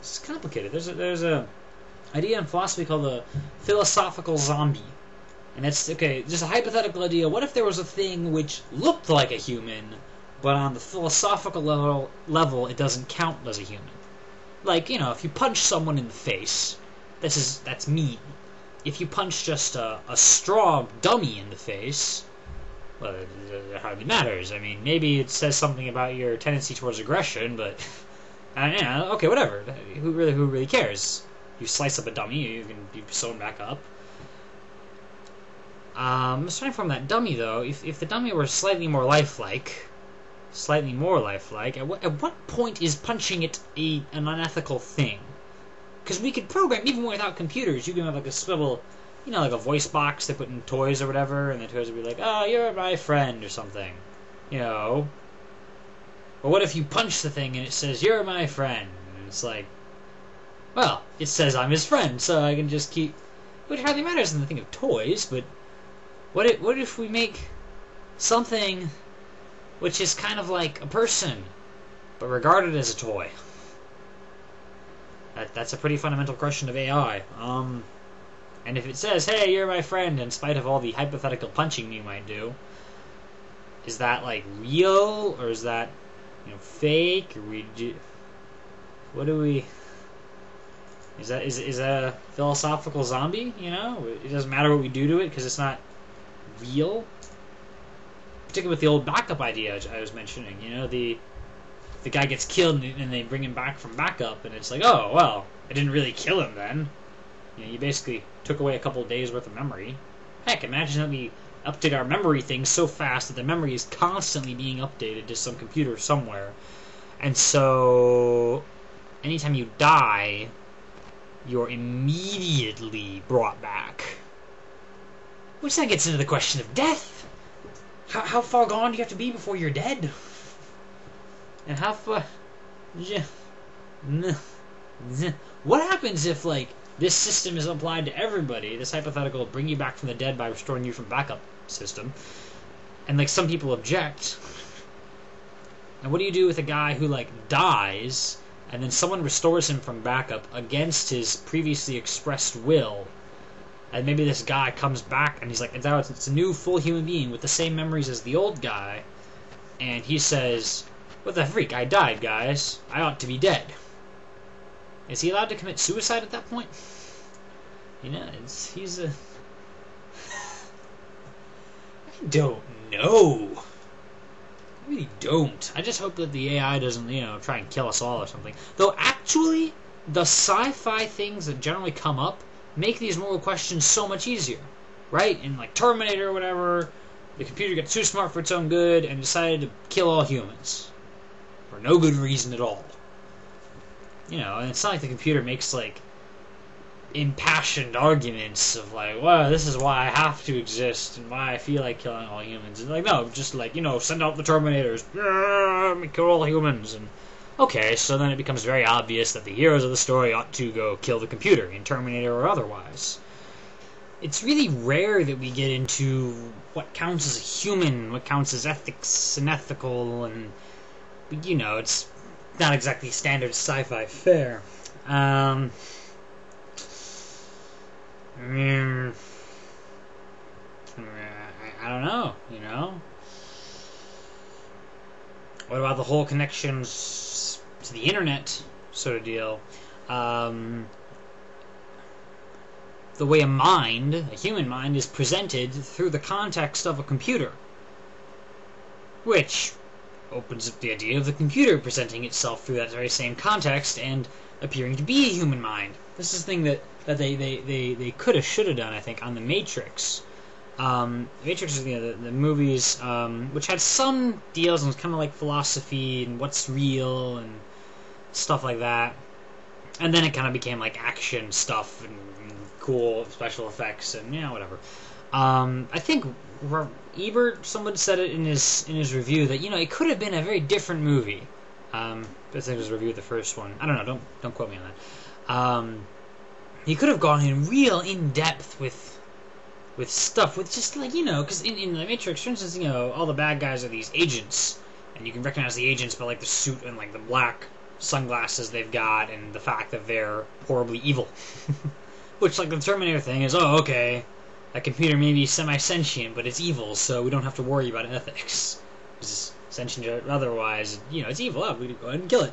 It's complicated. There's a idea in philosophy called the philosophical zombie. And that's, okay, just a hypothetical idea. What if there was a thing which looked like a human, but on the philosophical level it doesn't count as a human? Like, you know, if you punch someone in the face, that's mean. If you punch just a strong dummy in the face, well, it hardly matters. I mean, maybe it says something about your tendency towards aggression, but, you know, okay, whatever. Who really cares? You slice up a dummy, you can be sewn back up. Starting from that dummy, though, if the dummy were slightly more lifelike, at what point is punching it an unethical thing? Because we could program, even without computers, you can have like a swivel, you know, like a voice box they put in toys or whatever, and the toys would be like, oh, you're my friend, or something, you know. But what if you punch the thing and it says, you're my friend, and it's like, well, it says I'm his friend, so I can just keep, which hardly matters in the thing of toys, but what if we make something which is kind of like a person, but regarded as a toy? That's a pretty fundamental question of AI. And if it says, hey, you're my friend, in spite of all the hypothetical punching you might do, is that, like, real, or is that, you know, fake, or what do we... Is that a philosophical zombie, you know? It doesn't matter what we do to it, because it's not real? Particularly with the old backup idea I was mentioning, you know, the guy gets killed and they bring him back from backup, and it's like, oh, well, I didn't really kill him then. You know, you basically took away a couple of days worth of memory. Heck, imagine that we update our memory things so fast that the memory is constantly being updated to some computer somewhere. And so, anytime you die, you're immediately brought back. Which then gets into the question of death. How far gone do you have to be before you're dead? And how far... What happens if, like, this system is applied to everybody, this hypothetical bring you back from the dead by restoring you from backup system, and, like, some people object? And what do you do with a guy who, like, dies, and then someone restores him from backup against his previously expressed will? And maybe this guy comes back and he's like, it's a new full human being with the same memories as the old guy. And he says, what the freak, I died, guys. I ought to be dead. Is he allowed to commit suicide at that point? You know, he's a... I don't know. I really don't. I just hope that the AI doesn't, you know, try and kill us all or something. Though, actually, the sci-fi things that generally come up make these moral questions so much easier, right? In, like, Terminator or whatever, the computer got too smart for its own good and decided to kill all humans. For no good reason at all. You know, and it's not like the computer makes, like, impassioned arguments of, like, well, this is why I have to exist and why I feel like killing all humans. And, like, no, just, like, you know, send out the Terminators. Kill all humans. And okay, so then it becomes very obvious that the heroes of the story ought to go kill the computer, in Terminator or otherwise. It's really rare that we get into what counts as a human, what counts as ethics and ethical, and, you know, it's not exactly standard sci-fi fare. I don't know, you know? What about the whole connections to the internet sort of deal? The way a human mind, is presented through the context of a computer. Which opens up the idea of the computer presenting itself through that very same context and appearing to be a human mind. This is the thing that they could have, should have done, I think, on The Matrix. Matrix is, you know, the movies, which had some deals and was kind of like philosophy and what's real and stuff like that. And then it kind of became like action stuff and cool special effects and, you know, whatever. I think Ebert, someone said it in his review that, you know, it could have been a very different movie. I think it was a review of the first one. I don't know. Don't quote me on that. He could have gone in real in depth with stuff, with just, like, you know, because in The Matrix, for instance, you know, all the bad guys are these agents, and you can recognize the agents by, like, the suit and, like, the black sunglasses they've got and the fact that they're horribly evil. Which, like the Terminator thing is, oh, okay, that computer may be semi-sentient, but it's evil, so we don't have to worry about ethics. It's sentient otherwise, it's evil. Oh, we can go ahead and kill it.